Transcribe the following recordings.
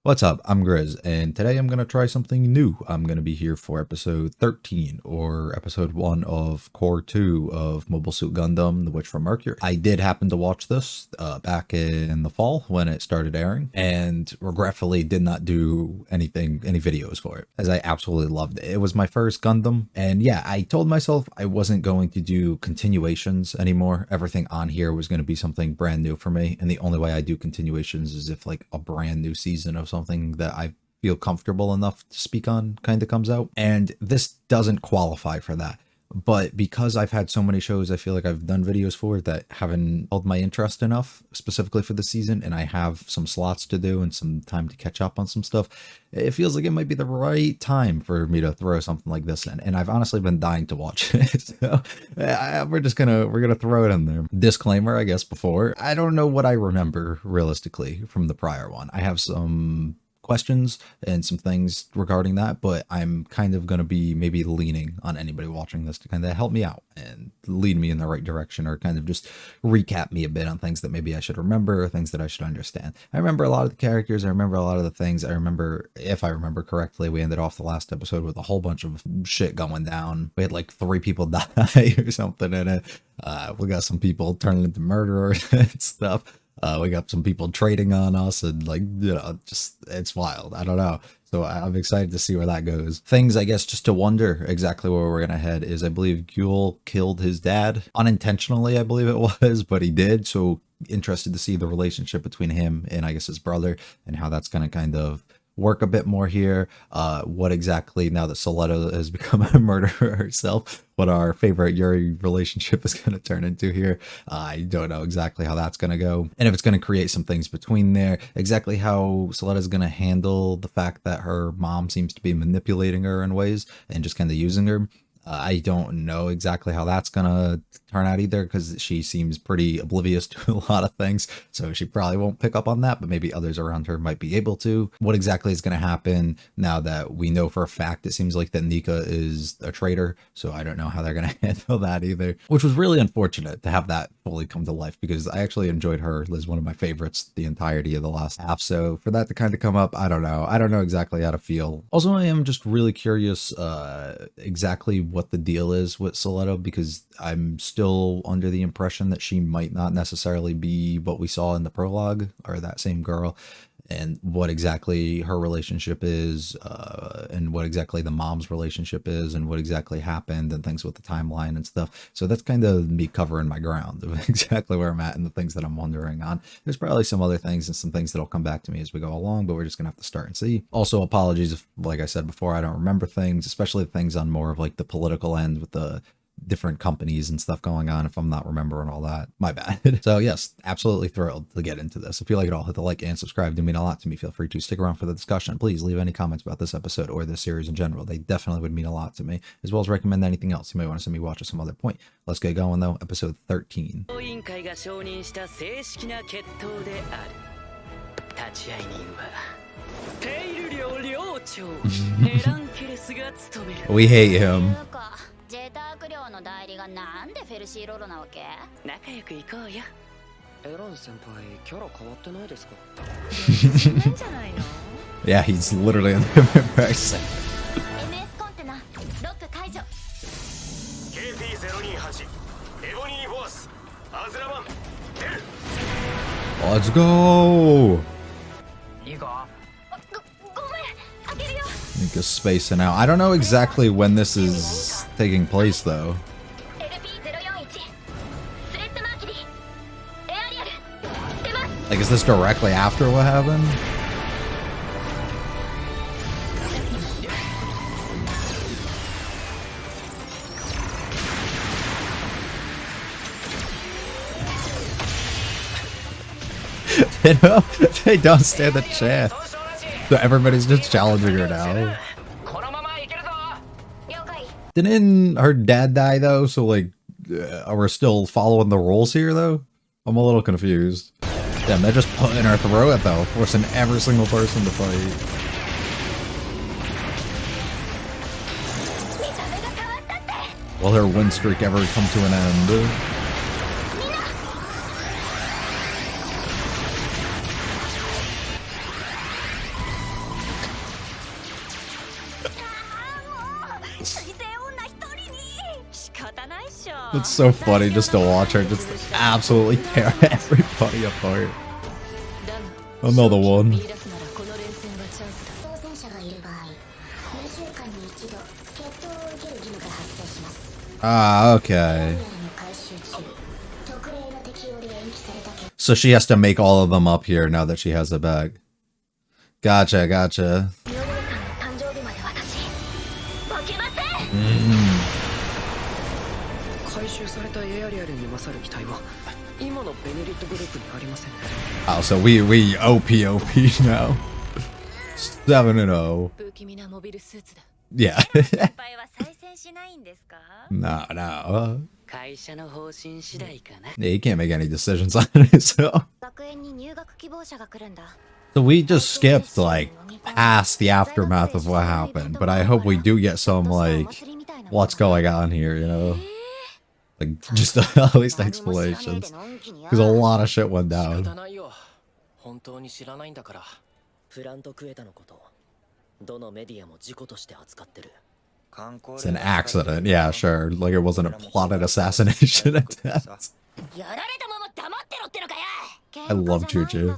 What's up? I'm Grizz, and today I'm going to try something new. I'm going to be here for episode 13, or episode 1 of Core 2 of Mobile Suit Gundam, The Witch from Mercury. I did happen to watch this back in the fall when it started airing, and regretfully did not do any videos for it, as I absolutely loved it. It was my first Gundam, and yeah, I told myself I wasn't going to do continuations anymore. Everything on here was going to be something brand new for me, and the only way I do continuations is if like a brand new season of something that I feel comfortable enough to speak on kind of comes out. And this doesn't qualify for that. But because I've had so many shows I feel like I've done videos for that haven't held my interest enough, specifically for the season, and I have some slots to do and some time to catch up on some stuff, it feels like it might be the right time for me to throw something like this in. And I've honestly been dying to watch it. So we're gonna throw it in there. Disclaimer, I guess, before. I don't know what I remember realistically from the prior one. I have some questions and some things regarding that, but I'm kind of going to be maybe leaning on anybody watching this to kind of help me out and lead me in the right direction, or kind of just recap me a bit on things that maybe I should remember, or things that I should understand. I remember a lot of the characters, I remember a lot of the things. I remember, if I remember correctly, we ended off the last episode with a whole bunch of shit going down. We had like 3 people die or something in it. We got some people turning into murderers and stuff. We got some people trading on us, and like, you know, just, it's wild. I don't know. So I'm excited to see where that goes. Things, I guess, just to wonder exactly where we're going to head is, I believe Gule killed his dad unintentionally, I believe it was, but he did. So interested to see the relationship between him and I guess his brother, and how that's going to kind of work a bit more here. What exactly, now that Soletta has become a murderer herself, what our favorite Yuri relationship is going to turn into here. I don't know exactly how that's going to go, and if it's going to create some things between there, exactly how Soletta is going to handle the fact that her mom seems to be manipulating her in ways and just kind of using her. I don't know exactly how that's gonna turn out either, because she seems pretty oblivious to a lot of things, so she probably won't pick up on that, but maybe others around her might be able to. What exactly is going to happen now that we know for a fact it seems like that Nika is a traitor, so I don't know how they're going to handle that either, which was really unfortunate to have that fully come to life, because I actually enjoyed her as one of my favorites the entirety of the last half. So for that to kind of come up, I don't know exactly how to feel. Also, I am just really curious exactly what the deal is with Soletta, because I'm still under the impression that she might not necessarily be what we saw in the prologue, or that same girl, and what exactly her relationship is, and what exactly the mom's relationship is, and what exactly happened, and things with the timeline and stuff. So that's kind of me covering my ground of exactly where I'm at and the things that I'm wondering on. There's probably some other things and some things that'll come back to me as we go along, but we're just gonna have to start and see. Also, apologies if, like I said before, I don't remember things, especially things on more of like the political end with the different companies and stuff going on. If I'm not remembering all that, my bad. So yes, absolutely thrilled to get into this. If you like it all, hit the like and subscribe. They mean a lot to me. Feel free to stick around for the discussion. Please leave any comments about this episode or this series in general. They definitely would mean a lot to me, as well as recommend anything else you may want to see me watch at some other point. Let's get going though. Episode 13. We hate him. ジェターク寮の代理がなんでフェルシーロロなわけ？仲良く行こうよ。エラン先輩、キャラ変わってないですか？ないんじゃないの？ Yeah, he's literally in the person. MS コンテナ、ロック解除。KP028、エボニーボス、アズラマン、出る。Let's go. いいか？ごめん、開けるよ。Nika's spacing out. I don't know exactly when this is taking place though. Like, is this directly after what happened? They don't stand a chance. So everybody's just challenging her now. Didn't her dad die though? So like, are we still following the rules here though? I'm a little confused. Damn, they're just putting her through it though, forcing every single person to fight. Will her win streak ever come to an end? It's so funny just to watch her just absolutely tear everybody apart. Another one. Ah, okay. So she has to make all of them up here now that she has the bag. Gotcha, gotcha. Oh, so we OP now. 7-0. Yeah. No. Yeah, he can't make any decisions on it, so. So we just skipped, like, past the aftermath of what happened, but I hope we do get some, like, what's going on here, you know? Like, just at least explanations. Because a lot of shit went down. It's an accident, yeah, sure. Like, it wasn't a plotted assassination attempt. I love Choo-Choo.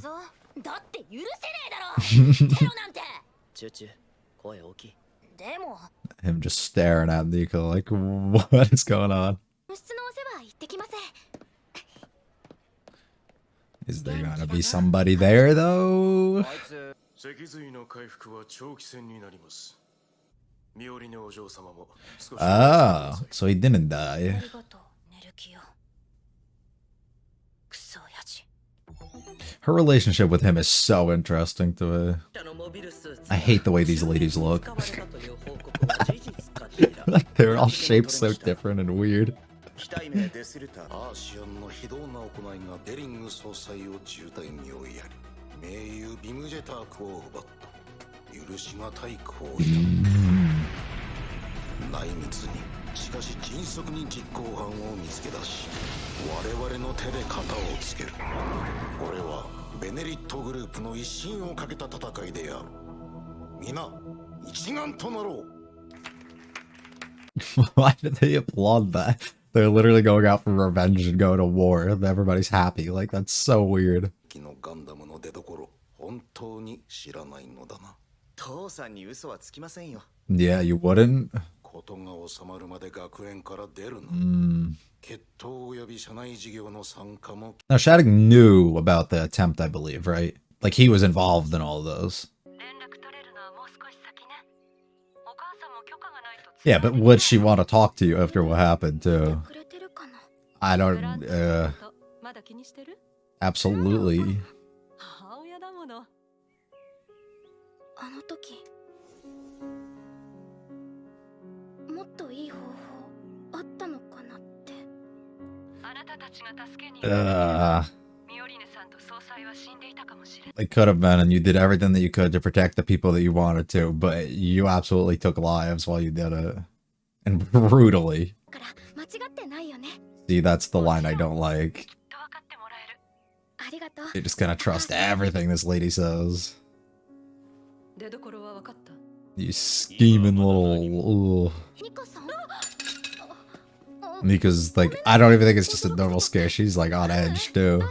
Him just staring at Nico like, what is going on? Is there gonna be somebody there, though? Ah, so he didn't die. Her relationship with him is so interesting to me. I hate the way these ladies look. Like, they're all shaped so different and weird. Why did they applaud that? They're literally going out for revenge and going to war, and everybody's happy. Like, that's so weird. Yeah, you wouldn't? Now, Shattuck knew about the attempt, I believe, right? Like, he was involved in all of those. Yeah, but would she want to talk to you after what happened, too? I don't, absolutely. It could have been, and you did everything that you could to protect the people that you wanted to, but you absolutely took lives while you did it. And brutally. See, that's the line I don't like. You're just gonna trust everything this lady says. You scheming little... Ugh. Nika's like, I don't even think it's just a normal scare. She's like on edge too.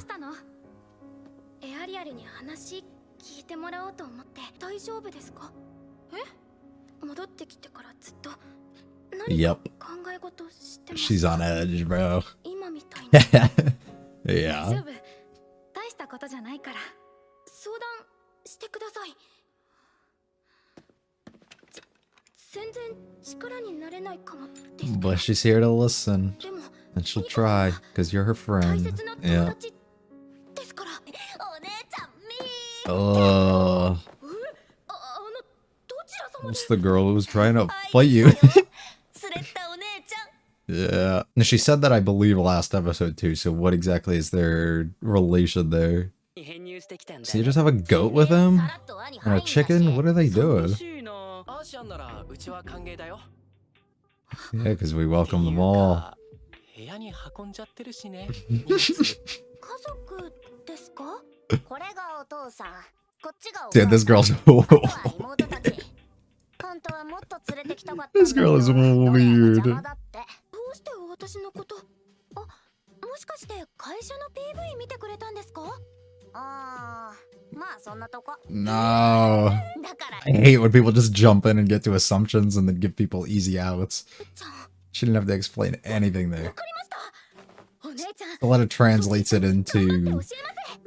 Yep. She's on edge, bro. Yeah. But she's here to listen. And she'll try, because you're her friend. Yeah. Oh. What's the girl who was trying to fight you? Yeah. And she said that, I believe, last episode too, so what exactly is their relation there? So you just have a goat with him? And a chicken? What are they doing? Yeah, because we welcome them all. Dude, this girl's... This girl is weird. どうして私のこと、あ、もしかして会社の PV 見てくれたんですか？ああ、まあそんなとこ。 No. だから I hate when people just jump in and get to assumptions and then give people easy outs. ちゃん、 She didn't have to explain anything わ there. かりました。お姉ちゃん、 A lot of translates it 頑張って into 教えます。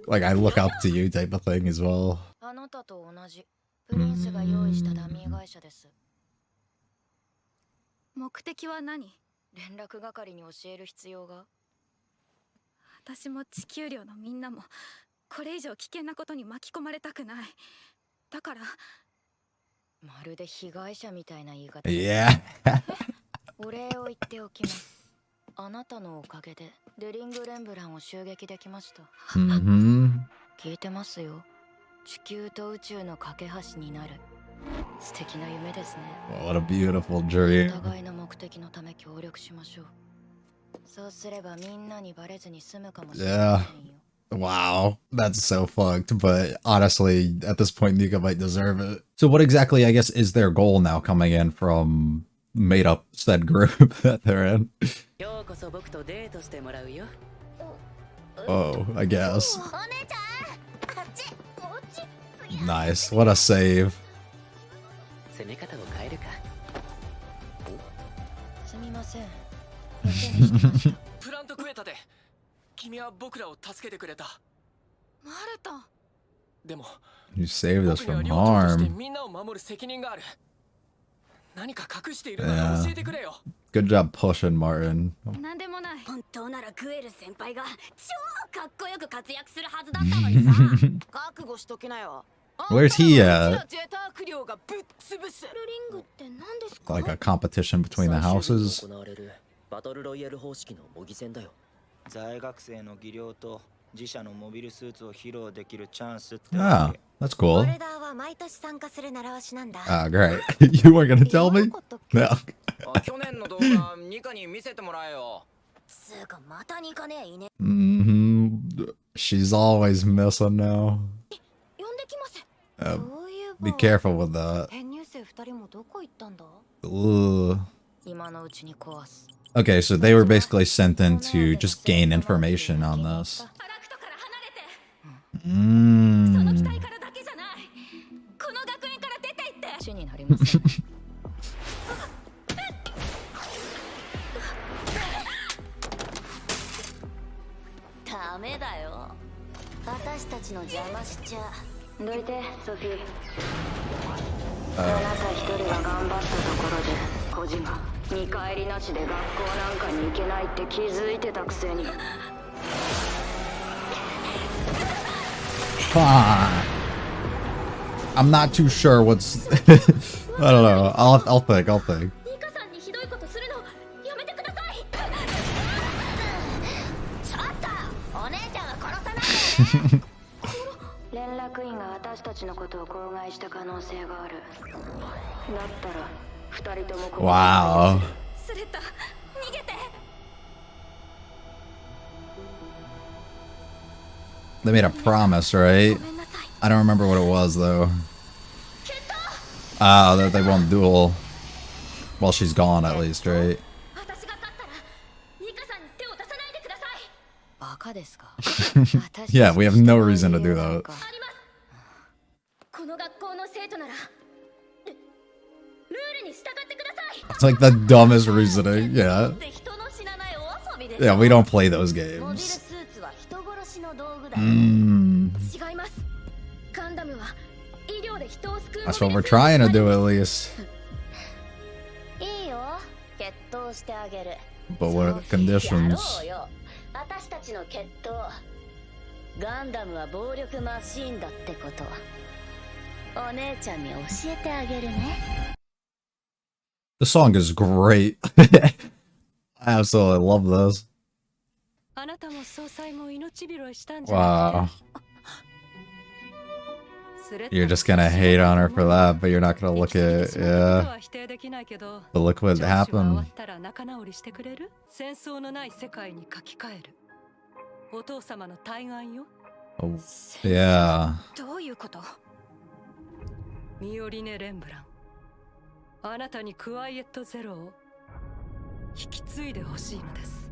like I look up to you type of thing as well. あなたと同じプリンスが用意したダミー会社です。目的は何？連絡係に教える必要が。私も地球寮のみんなもこれ以上危険なことに巻き込まれたくない。だからまるで被害者みたいな言い方。Yeah. お礼を言っておきます。あなたのおかげでデリング・レンブランを襲撃できました。聞いてますよ。地球と宇宙の架け橋になる素敵な夢ですね。 What a beautiful dream. お互いの目的のため協力しましょう。そうすればみんなにバレずに済むかもしれませんよ。 Wow, that's so fucked. But honestly, at this point, Nika might deserve it. So what exactly, I guess, is their goal now coming in from made up said group that they're in? Oh, I guess. Nice. What a save. すみません。プラントクエタで君は僕らを助けてくれた。マルタ。でも You saved us 僕には from 寮長として harm. みんなを守る責任がある。何か隠しているなら教えてくれよ。 Good job pushing, Martin. なんでもない。本当ならグエル先輩が超かっこよく活躍するはずだったのにさ。覚悟しときなよ。 Where's he at? ジェターク寮がぶっ潰す。ルリングって何ですか？ Like a competition between the houses? 行われるバトルロイヤル方式の模擬戦だよ。在学生の技量と自社のモビルスーツを披露できるチャンスって Ah, that's cool. ボルダーは毎年参加する習わしなんだ。 Ah, great. You weren't gonna tell me? No. 去年の動画ニカに見せてもらえよ。つうかまたにかねえいね。 She's always missing now. 呼んできます。 Uh, be careful with that. 編入生二人もどこ行ったんだ？ Ugh. 今のうちに壊す。 Okay, so they were basically sent in to just gain information on this. その機体からだけじゃない。この学園から出て行って。死になりません。ダメだよ。私たちの邪魔しちゃ。どいて、ソフィー。あなた一人が頑張ったところで、小島、見返りなしで学校なんかに行けないって気づいてたくせに。 Fine. I'm not too sure what's... I don't know. I'll think. ニカさんにひどいことするのやめてください。ちょっとお姉ちゃんは殺さないで。連絡員が私たちのことを口外した可能性がある。だったら二人ともここに Wow. スレッタ、逃げて。 They made a promise, right? ごめんなさい。 I don't remember what it was, though. Ah, that they won't duel. Well, she's gone, at least, right? 私が勝ったらニカさんに手を出さないでください。バカですか？ Yeah, we have no reason to do that. あります。この学校の生徒ならルールに従ってください。 It's like the dumbest reasoning, yeah. 人の死なないお遊びです。 Yeah, we don't play those モビル games. スーツは人殺しの道具だよ。 違います。ガンダムは医療で人を救う。 That's what we're trying to do, at least. いいよ。決闘してあげる。 But what are the や conditions? ろうよ。私たちの決闘。ガンダムは暴力マシーンだってこと。お姉ちゃんに教えてあげるね。 The song is great. I absolutely love this. あなたも総裁も命拾いしたんじ Wow. ゃ You're just gonna hate on her for that, but you're not gonna look at, yeah. But look what happened. 仲直りしてくれる？戦争のない世界に書き換える。お父様の対岸よ。 Oh, yeah. どういうこと？ミオリネ・レンブラン。あなたにクワイエットゼロを引き継いでほしいのです。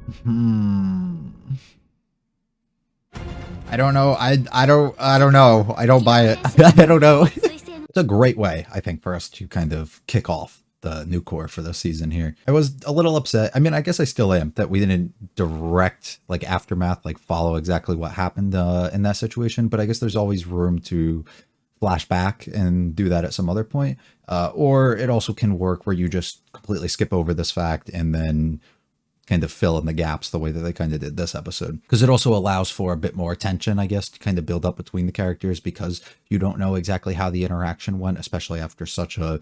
I don't know. I don't know. I don't buy it. I don't know. It's a great way, I think, for us to kind of kick off the new core for this season here. I was a little upset. I mean, I guess I still am that we didn't direct like aftermath, like follow exactly what happened in that situation. But I guess there's always room to flash back and do that at some other point. Or it also can work where you just completely skip over this fact and then kind of fill in the gaps the way that they kind of did this episode, because it also allows for a bit more tension, I guess, to kind of build up between the characters, because you don't know exactly how the interaction went, especially after such a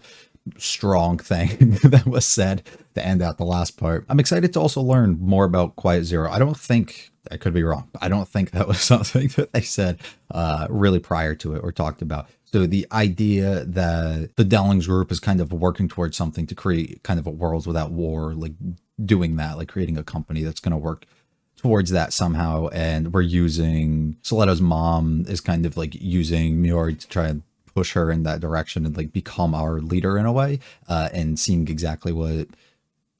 strong thing that was said to end out the last part. I'm excited to also learn more about Quiet Zero. I don't think, I could be wrong, but I don't think that was something that they said really prior to it or talked about. So the idea that the Dellings group is kind of working towards something to create kind of a world without war, like doing that, like creating a company that's going to work towards that somehow. And we're using Soleto's mom is kind of like using Miori to try and push her in that direction and like become our leader in a way, and seeing exactly what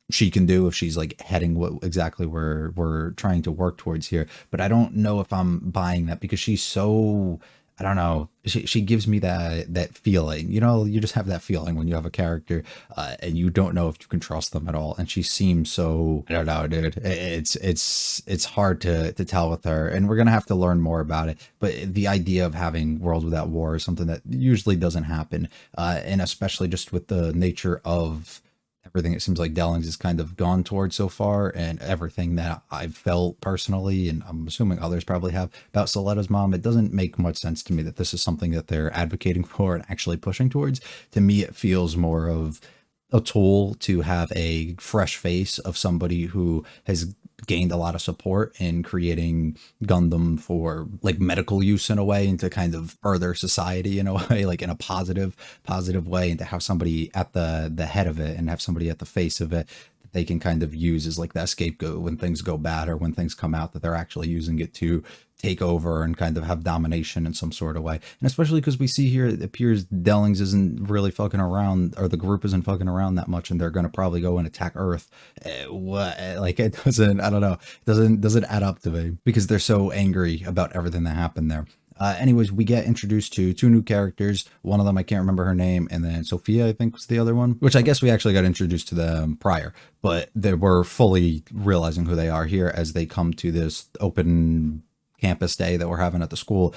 she can do if she's like heading what exactly we're trying to work towards here. But I don't know if I'm buying that, because she's so, I don't know, she gives me that feeling, you know, you just have that feeling when you have a character and you don't know if you can trust them at all. And she seems so, I don't know, dude, it's hard to tell with her, and we're gonna have to learn more about it. But the idea of having World Without War is something that usually doesn't happen, and especially just with the nature of everything it seems like Dellings has kind of gone towards so far, and everything that I've felt personally, and I'm assuming others probably have, about Soleto's mom, it doesn't make much sense to me that this is something that they're advocating for and actually pushing towards. To me, it feels more of a tool to have a fresh face of somebody who has gained a lot of support in creating Gundam for like medical use in a way, and to kind of further society in a way, like in a positive way, and to have somebody at the head of it and have somebody at the face of it that they can kind of use as like that scapegoat when things go bad, or when things come out that they're actually using it to take over and kind of have domination in some sort of way. And especially because we see here, it appears Dellings isn't really fucking around, or the group isn't fucking around that much, and they're going to probably go and attack Earth. Like, it doesn't, I don't know, doesn't add up to me, because they're so angry about everything that happened there. Anyways, we get introduced to two new characters. One of them, I can't remember her name, and then Sophia, I think, was the other one, which I guess we actually got introduced to them prior, but they were fully realizing who they are here as they come to this open campus day that we're having at the school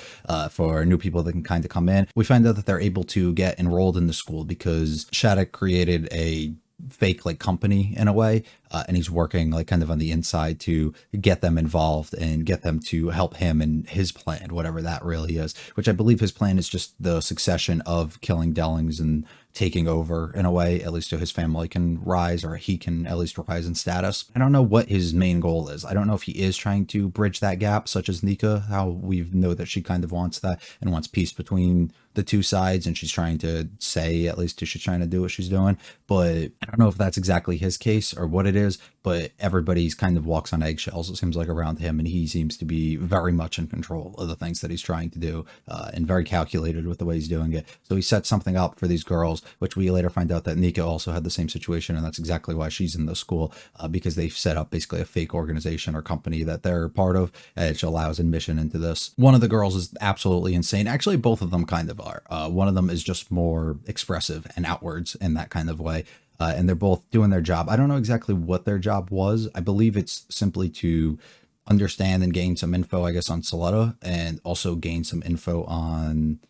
for new people that can kind of come in. We find out that they're able to get enrolled in the school because Shattuck created a fake like company in a way, and he's working like kind of on the inside to get them involved and get them to help him in his plan, whatever that really is, which I believe his plan is just the succession of killing Dellings and taking over in a way, at least so his family can rise, or he can at least rise in status. I don't know what his main goal is. I don't know if he is trying to bridge that gap, such as Nika, how we know that she kind of wants that and wants peace between the two sides, and she's trying to say at least she's trying to do what she's doing. But I don't know if that's exactly his case or what it is, but everybody's kind of walks on eggshells, it seems like, around him, and he seems to be very much in control of the things that he's trying to do, and very calculated with the way he's doing it. So he sets something up for these girls, which we later find out that Nika also had the same situation, and that's exactly why she's in the school, because they've set up basically a fake organization or company that they're part of, which allows admission into this. One of the girls is absolutely insane. Actually, both of them kind of are. One of them is just more expressive and outwards in that kind of way. And they're both doing their job. I don't know exactly what their job was. I believe it's simply to understand and gain some info, I guess, on Soleto, and also gain some info on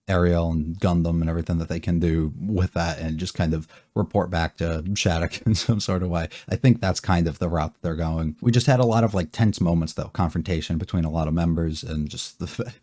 Ariel and Gundam and everything that they can do with that, and just kind of report back to Shattuck in some sort of way. I think that's kind of the route that they're going. We just had a lot of like tense moments though, confrontation between a lot of members, and just the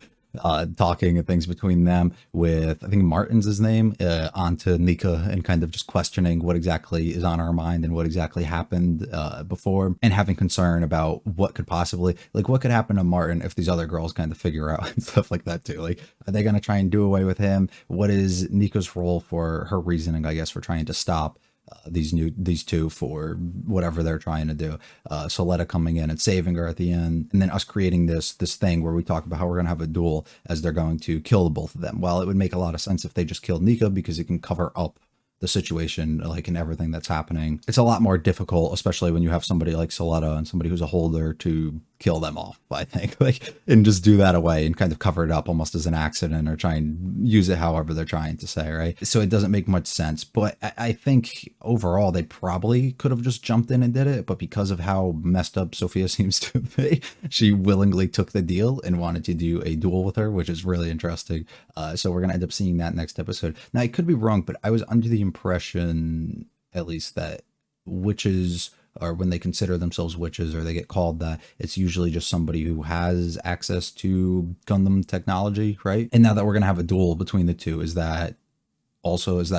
talking and things between them, with, I think Martin's his name, onto Nika, and kind of just questioning what exactly is on our mind and what exactly happened before, and having concern about what could possibly, like, what could happen to Martin if these other girls kind of figure out and stuff like that too. Like, are they going to try and do away with him? What is Nika's role for her reasoning, I guess, for trying to stop these two for whatever they're trying to do? Soleta coming in and saving her at the end, and then us creating this thing where we talk about how we're going to have a duel as they're going to kill both of them. Well, it would make a lot of sense if they just killed Nika, because it can cover up the situation, like, and everything that's happening. It's a lot more difficult, especially when you have somebody like Soletta and somebody who's a holder, to kill them off, I think, like, and just do that away and kind of cover it up almost as an accident, or try and use it however they're trying to say, right? So it doesn't make much sense. But I think overall they probably could have just jumped in and did it, but because of how messed up Sophia seems to be, she willingly took the deal and wanted to do a duel with her, which is really interesting. So we're gonna end up seeing that next episode. Now, I could be wrong, but I was under the impression, at least, that witches, or when they consider themselves witches or they get called that, it's usually just somebody who has access to Gundam technology, right? And now that we're gonna have a duel between the two, is that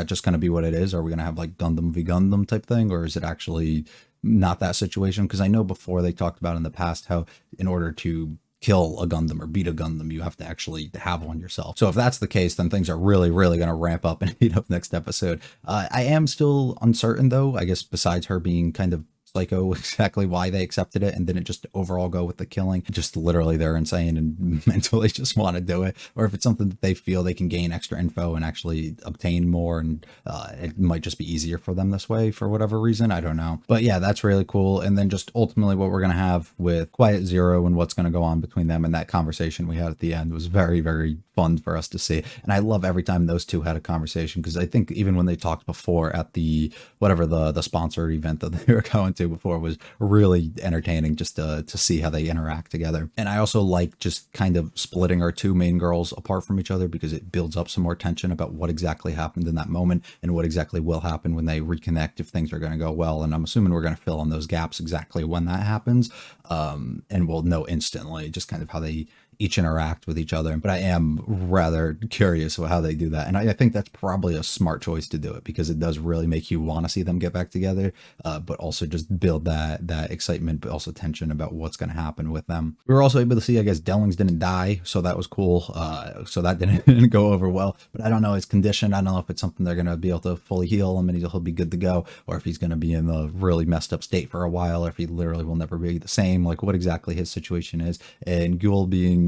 just gonna be what it is? Are we gonna have like Gundam v Gundam type thing, or is it actually not that situation? Because I know before they talked about in the past how in order to kill a Gundam or beat a Gundam, you have to actually have one yourself. So if that's the case, then things are really, really going to ramp up and heat up next episode. I am still uncertain, though, I guess, besides her being kind of psycho, exactly why they accepted it and didn't just overall go with the killing. Just literally they're insane and mentally just want to do it, or if it's something that they feel they can gain extra info and actually obtain more, and it might just be easier for them this way for whatever reason. I don't know. But yeah, that's really cool. And then just ultimately what we're going to have with Quiet Zero and what's going to go on between them, and that conversation we had at the end was very, very fun for us to see. And I love every time those two had a conversation, because I think even when they talked before at the whatever the sponsored event that they were going to before was really entertaining, just to see how they interact together. And I also like just kind of splitting our two main girls apart from each other, because it builds up some more tension about what exactly happened in that moment and what exactly will happen when they reconnect, if things are going to go well. And I'm assuming we're going to fill in those gaps exactly when that happens, and we'll know instantly just kind of how they each interact with each other. But I am rather curious about how they do that, and I think that's probably a smart choice to do it, because it does really make you want to see them get back together, but also just build that excitement, but also tension about what's going to happen with them. We were also able to see, I guess, Dellings didn't die, so that was cool. So that didn't go over well, but I don't know his condition. I don't know if it's something they're going to be able to fully heal him and he'll be good to go, or if he's going to be in a really messed up state for a while, or if he literally will never be the same, like what exactly his situation is. And Ghoul being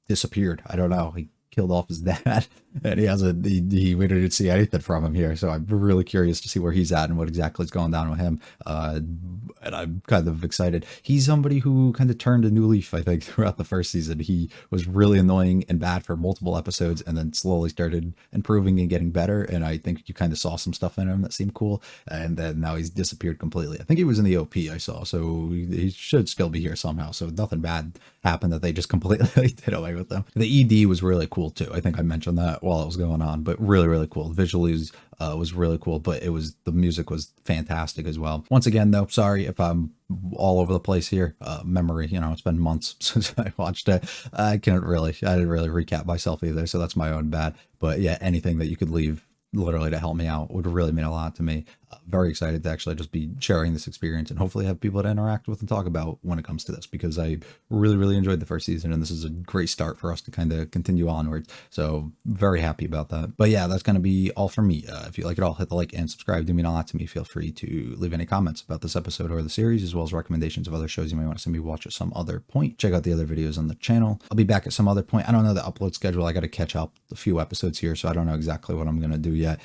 disappeared, I don't know, he killed off his dad, and we didn't see anything from him here, so I'm really curious to see where he's at and what exactly is going down with him, and I'm kind of excited. He's somebody who kind of turned a new leaf, I think, throughout the first season. He was really annoying and bad for multiple episodes, and then slowly started improving and getting better, and I think you kind of saw some stuff in him that seemed cool, and then now he's disappeared completely. I think he was in the OP I saw, so he should still be here somehow, so nothing bad happened that they just completely did away with them. The ED was really cool too. I think I mentioned that while it was going on, but really, really cool. Visually was really cool, but the music was fantastic as well. Once again, though, sorry if I'm all over the place here. Memory, it's been months since I watched it. I didn't really recap myself either, so that's my own bad. But yeah, anything that you could leave literally to help me out would really mean a lot to me. Very excited to actually just be sharing this experience and hopefully have people to interact with and talk about when it comes to this, because I really, really enjoyed the first season, and this is a great start for us to kind of continue onward. So very happy about that. But yeah, that's going to be all from me. If you like it all, hit the like and subscribe. Do mean a lot to me. Feel free to leave any comments about this episode or the series, as well as recommendations of other shows you might want to see me watch at some other point. Check out the other videos on the channel. I'll be back at some other point. I don't know the upload schedule. I got to catch up a few episodes here, so I don't know exactly what I'm going to do yet.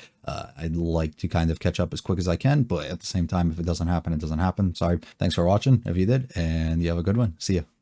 I'd like to kind of catch up as quick as I can, but at the same time, if it doesn't happen, it doesn't happen. Sorry. Thanks for watching if you did, and you have a good one. See ya.